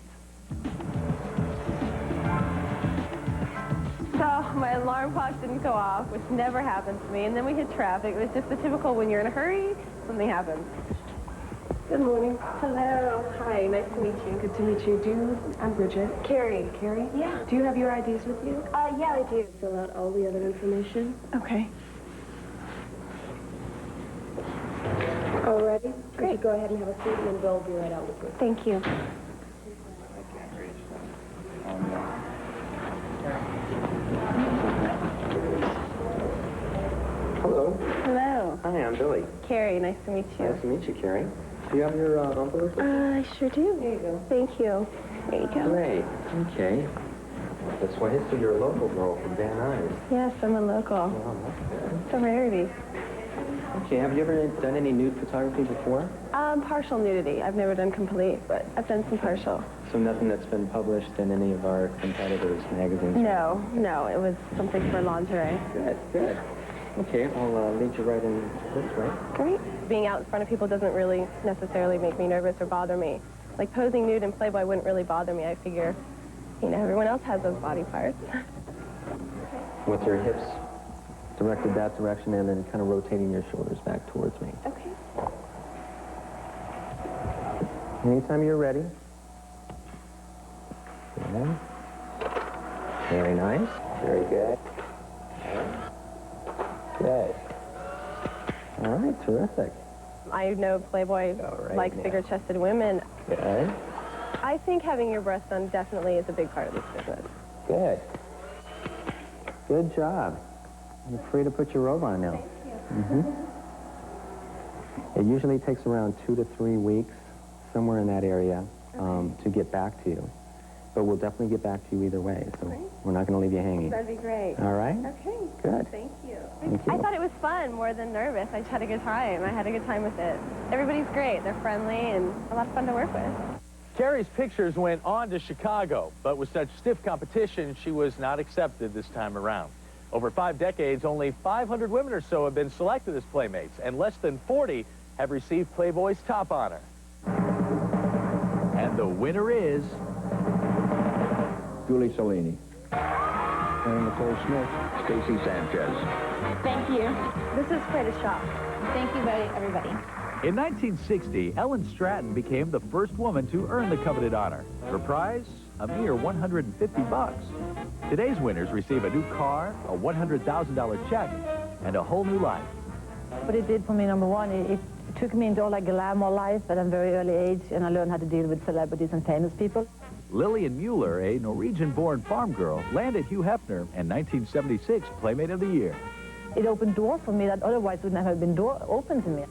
So my alarm clock didn't go off, which never happens to me, and then we hit traffic. It was just the typical when you're in a hurry, something happens. Good morning. Hello. Hi, nice to meet you. Good to meet you. I'm Bridget. Carrie. Carrie? Yeah. Do you have your IDs with you? Yeah, I do. Fill out all the other information. Okay. All ready? Great. You go ahead and have a seat, and then Bill will be right out with you. Thank you. Hello. Hello. Hi, I'm Billy. Carrie, nice to meet you. Nice to meet you, Carrie. Do you have your envelope? I sure do. There you go. Thank you. There you go. Great. Okay. That's why history, you're a local girl from Van Nuys. Yes, I'm a local. Oh, that's good. It's a rarity. Okay, have you ever done any nude photography before? Partial nudity. I've never done complete, but I've done some partial. So nothing that's been published in any of our competitors' magazines? No, it was something for lingerie. Good. Okay, I'll lead you right in this way. Great. Being out in front of people doesn't really necessarily make me nervous or bother me. Like posing nude in Playboy wouldn't really bother me. I figure, everyone else has those body parts. With your hips directed that direction and then kind of rotating your shoulders back towards me. Okay. Anytime you're ready. Good. Very nice. Very good. Good. All right, terrific. I know Playboy likes bigger-chested women. Good. I think having your breasts done definitely is a big part of this business. Good. Good job. You're free to put your robe on now. Thank you. It usually takes around 2 to 3 weeks, somewhere in that area, to get back to you. But we'll definitely get back to you either way, so we're not going to leave you hanging. That'd be great. All right? Okay. Good. Thank you. Thank you. I thought it was fun more than nervous. I just had a good time. I had a good time with it. Everybody's great. They're friendly and a lot of fun to work with. Carrie's pictures went on to Chicago, but with such stiff competition, she was not accepted this time around. Over 5 decades, only 500 women or so have been selected as Playmates, and less than 40 have received Playboy's top honor. And the winner is... Julie Salini. And Nicole Smith. Stacy Sanchez. Thank you. This is quite a shock. Thank you, everybody. In 1960, Ellen Stratton became the first woman to earn the coveted honor. Her prize, a mere $150. Today's winners receive a new car, a $100,000 check, and a whole new life. What it did for me, number one, it took me into all that glamour life at a very early age, and I learned how to deal with celebrities and famous people. Lillian Mueller, a Norwegian-born farm girl, landed Hugh Hefner and 1976 Playmate of the Year. It opened doors for me that otherwise would never have been open to me.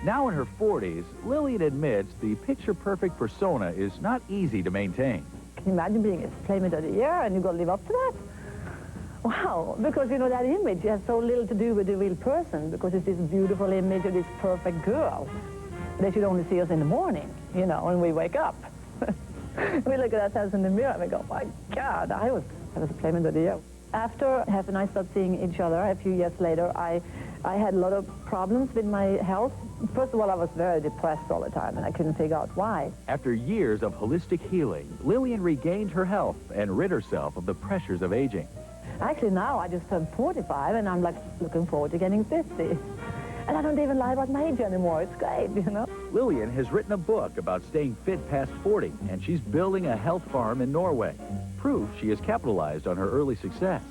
Now in her 40s, Lillian admits the picture-perfect persona is not easy to maintain. Can you imagine being a Playmate of the Year and you got to live up to that? Wow, because, you know, that image has so little to do with the real person, because it's this beautiful image of this perfect girl. They should only see us in the morning, you know, when we wake up. We look at ourselves in the mirror and we go, my God, I was a Playmate of the Year. After Hef and I stopped seeing each other a few years later, I had a lot of problems with my health. First of all, I was very depressed all the time, and I couldn't figure out why. After years of holistic healing, Lillian regained her health and rid herself of the pressures of aging. Actually, now I just turned 45, and I'm, like, looking forward to getting 50. And I don't even lie about my age anymore. It's great, you know? Lillian has written a book about staying fit past 40, and she's building a health farm in Norway. Proof she has capitalized on her early success.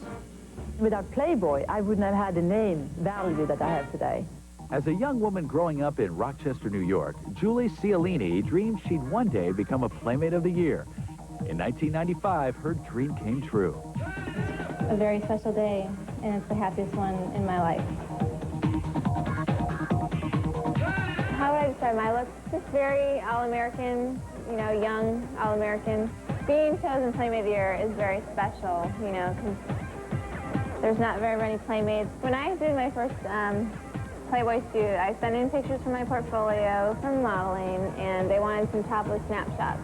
Without Playboy, I wouldn't have had the name value that I have today. As a young woman growing up in Rochester, New York, Julie Cialini dreamed she'd one day become a Playmate of the Year. In 1995, her dream came true. A very special day, and it's the happiest one in my life. How would I describe my look? Just very all-American, you know, young all-American. Being chosen Playmate of the Year is very special, you know, because there's not very many Playmates. When I did my first Playboy shoot, I sent in pictures from my portfolio, from modeling, and they wanted some topless snapshots.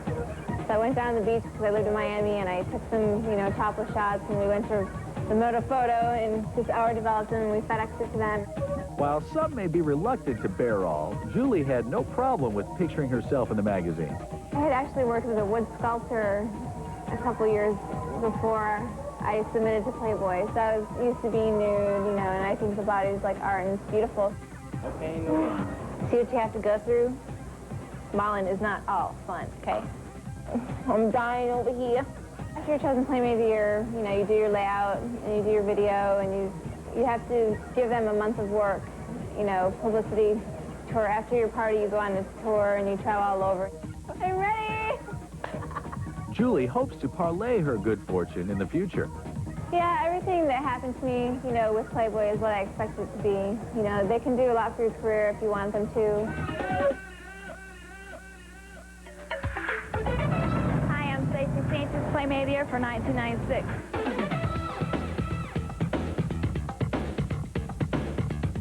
So I went down to the beach because I lived in Miami, and I took some, you know, topless shots, and we went to the Moto Photo, and this hour developed them, and we FedExed it to them. While some may be reluctant to bear all, Julie had no problem with picturing herself in the magazine. I had actually worked with a wood sculptor a couple years before I submitted to Playboy, so I was used to being nude, you know, and I think the body is like art, and it's beautiful. Okay. See what you have to go through? Modeling is not all fun, okay? I'm dying over here. After you're chosen Playmate of the Year, you know, you do your layout, and you do your video, and you have to give them a month of work, you know, publicity tour. After your party, you go on this tour, and you travel all over. I'm ready! Julie hopes to parlay her good fortune in the future. Yeah, everything that happened to me, you know, with Playboy is what I expect it to be. You know, they can do a lot for your career if you want them to. Hi, I'm Stacey Sanchez, Playmate of the Year for 1996.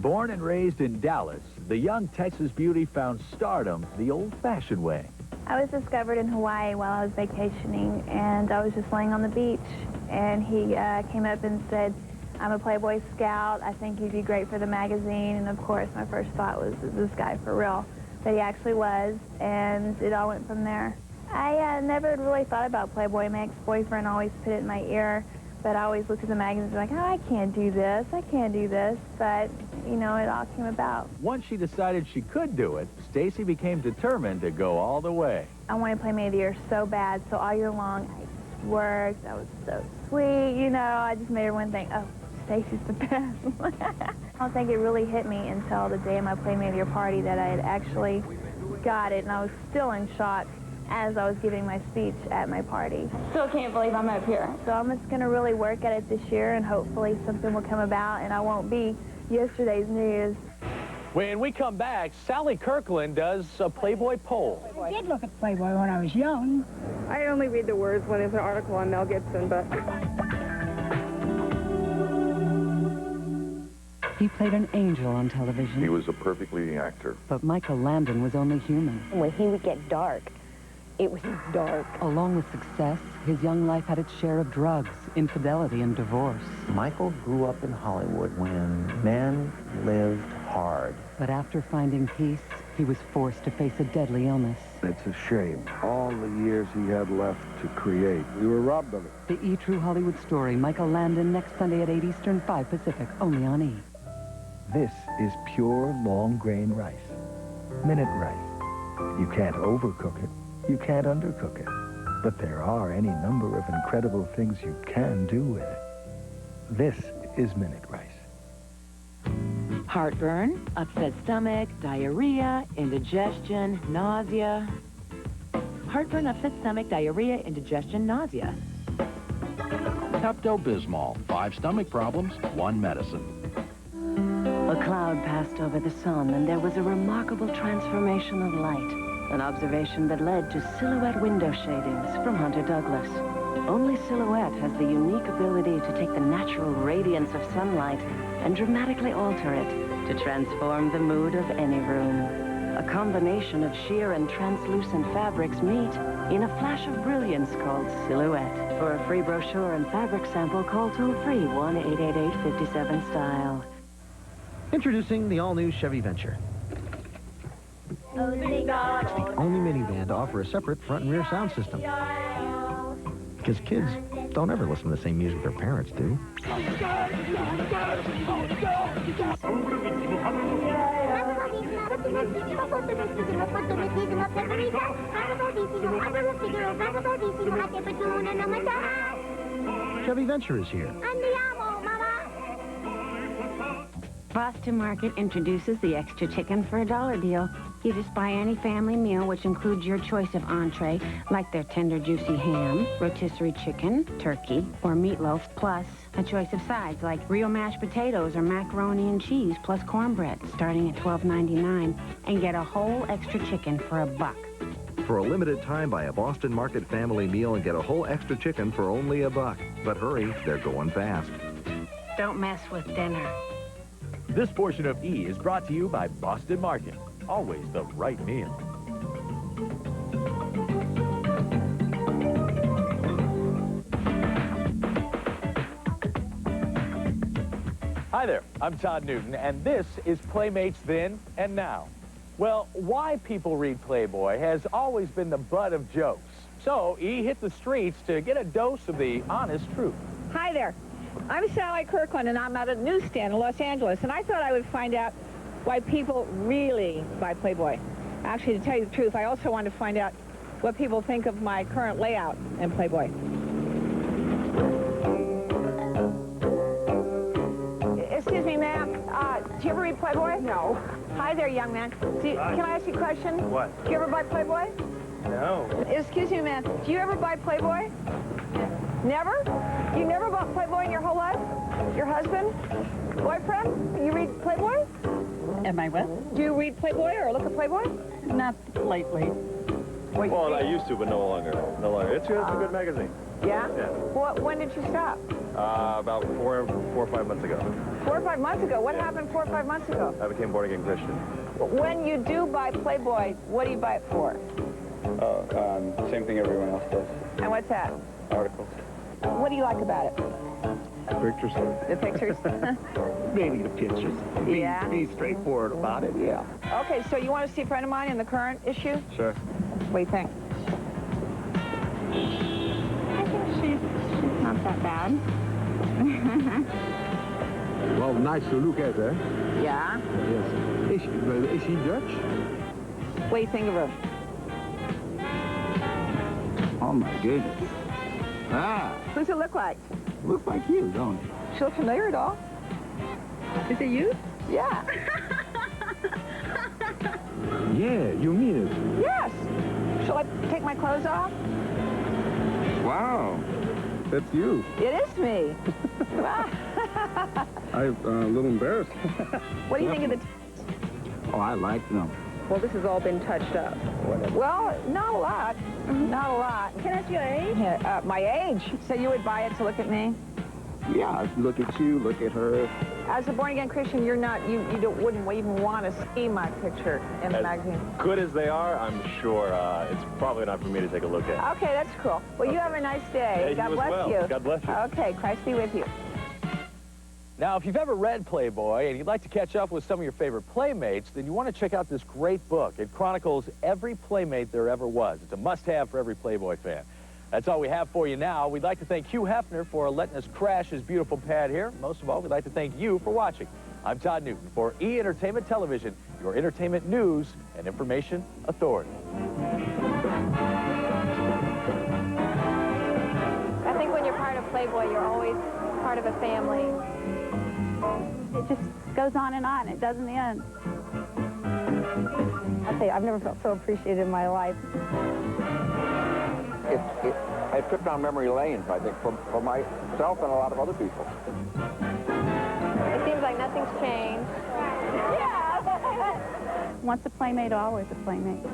Born and raised in Dallas, the young Texas beauty found stardom the old-fashioned way. I was discovered in Hawaii while I was vacationing, and I was just laying on the beach, and he came up and said, I'm a Playboy scout. I think you'd be great for the magazine. And, of course, my first thought was, is this guy for real? But he actually was, and it all went from there. I never really thought about Playboy. My ex-boyfriend always put it in my ear, but I always looked at the magazines like, oh, I can't do this. I can't do this. But, you know, it all came about. Once she decided she could do it, Stacey became determined to go all the way. I wanted Playmate of the Year so bad, so all year long I worked. I was so sweet, you know. I just made everyone think, oh, Stacey's the best. I don't think it really hit me until the day of my Playmate of the Year party that I had actually got it, and I was still in shock as I was giving my speech at my party. Still can't believe I'm up here. So I'm just going to really work at it this year, and hopefully something will come about, and I won't be yesterday's news. When we come back, Sally Kirkland does a Playboy poll. I did look at Playboy when I was young. I only read the words when there's an article on Mel Gibson, but... He played an angel on television. He was a perfect leading actor. But Michael Landon was only human. When he would get dark, it was dark. Along with success, his young life had its share of drugs, infidelity, and divorce. Michael grew up in Hollywood when men lived hard. But after finding peace, he was forced to face a deadly illness. It's a shame. All the years he had left to create, we were robbed of it. The E! True Hollywood Story, Michael Landon, next Sunday at 8 Eastern, 5 Pacific, only on E! This is pure long-grain rice. Minute rice. You can't overcook it. You can't undercook it. But there are any number of incredible things you can do with it. This is Minute Rice. Heartburn, upset stomach, diarrhea, indigestion, nausea. Heartburn, upset stomach, diarrhea, indigestion, nausea. Pepto-Bismol. 5 stomach problems, 1 medicine. A cloud passed over the sun, and there was a remarkable transformation of light. An observation that led to silhouette window shadings from Hunter Douglas. Only Silhouette has the unique ability to take the natural radiance of sunlight and dramatically alter it to transform the mood of any room. A combination of sheer and translucent fabrics meet in a flash of brilliance called Silhouette. For a free brochure and fabric sample, call toll-free 1-888-57-STYLE. Introducing the all-new Chevy Venture. The only minivan to offer a separate front and rear sound system. Because kids don't ever listen to the same music their parents do. Chevy Venture is here. Boston Market introduces the extra chicken for $1 deal. You just buy any family meal, which includes your choice of entree, like their tender, juicy ham, rotisserie chicken, turkey, or meatloaf, plus a choice of sides, like real mashed potatoes or macaroni and cheese, plus cornbread, starting at $12.99, and get a whole extra chicken for $1. For a limited time, buy a Boston Market family meal and get a whole extra chicken for only $1. But hurry, they're going fast. Don't mess with dinner. This portion of E is brought to you by Boston Market. Always the right meal. Hi there, I'm Todd Newton, and this is Playmates Then and Now. Well, why people read Playboy has always been the butt of jokes. So E hit the streets to get a dose of the honest truth. Hi there. I'm Sally Kirkland, and I'm at a newsstand in Los Angeles, and I thought I would find out why people really buy Playboy. Actually, to tell you the truth, I also wanted to find out what people think of my current layout in Playboy. Excuse me, ma'am. Do you ever read Playboy? No. Hi there, young man. Can I ask you a question? What? Do you ever buy Playboy? No. Excuse me, ma'am. Do you ever buy Playboy? Never? You never bought Playboy in your whole life? Your husband? Boyfriend? You read Playboy? Am I what? Do you read Playboy or look at Playboy? Not lately. Well, I used to, but no longer. No longer. It's a good magazine. Yeah? Yeah. Well, when did you stop? About four or 5 months ago. 4 or 5 months ago? What happened 4 or 5 months ago? I became born-again Christian. When you do buy Playboy, what do you buy it for? Same thing everyone else does. And what's that? Articles. What do you like about it? Pictures. The pictures? Maybe the pictures. Yeah? Be straightforward about it, yeah. Okay, so you want to see a friend of mine in the current issue? Sure. What do you think? I think she's not that bad. Well, nice to look at, eh? Yeah? Yes. Is she Dutch? What do you think of her? Oh, my goodness. Ah, Who's it look like? looks like you, don't it? She look familiar at all? Is it you? Yeah. Yeah, you mean it. Yes. Shall I take my clothes off? Wow. That's you. It is me. Wow. I'm a little embarrassed. What do you think of the... Oh, I like them. Well, this has all been touched up. Well, not a lot. Not a lot. Can I ask your age? Yeah, my age. So you would buy it to look at me? Yeah, look at you, look at her. As a born-again Christian, you're not, wouldn't even want to see my picture in the magazine. Good as they are, I'm sure it's probably not for me to take a look at. Okay, that's cool. Well, you have a nice day. Yeah, God you as bless well. you. God bless you. Okay, Christ be with you. Now, if you've ever read Playboy and you'd like to catch up with some of your favorite Playmates, then you want to check out this great book. It chronicles every Playmate there ever was. It's a must-have for every Playboy fan. That's all we have for you now. We'd like to thank Hugh Hefner for letting us crash his beautiful pad here. Most of all, we'd like to thank you for watching. I'm Todd Newton for E! Entertainment Television, your entertainment news and information authority. I think when you're part of Playboy, you're always part of a family. It just goes on and on. It doesn't end. I'll tell you, I've never felt so appreciated in my life. I tripped down memory lanes, I think, for myself and a lot of other people. It seems like nothing's changed. Yeah! Once a playmate, always a playmate.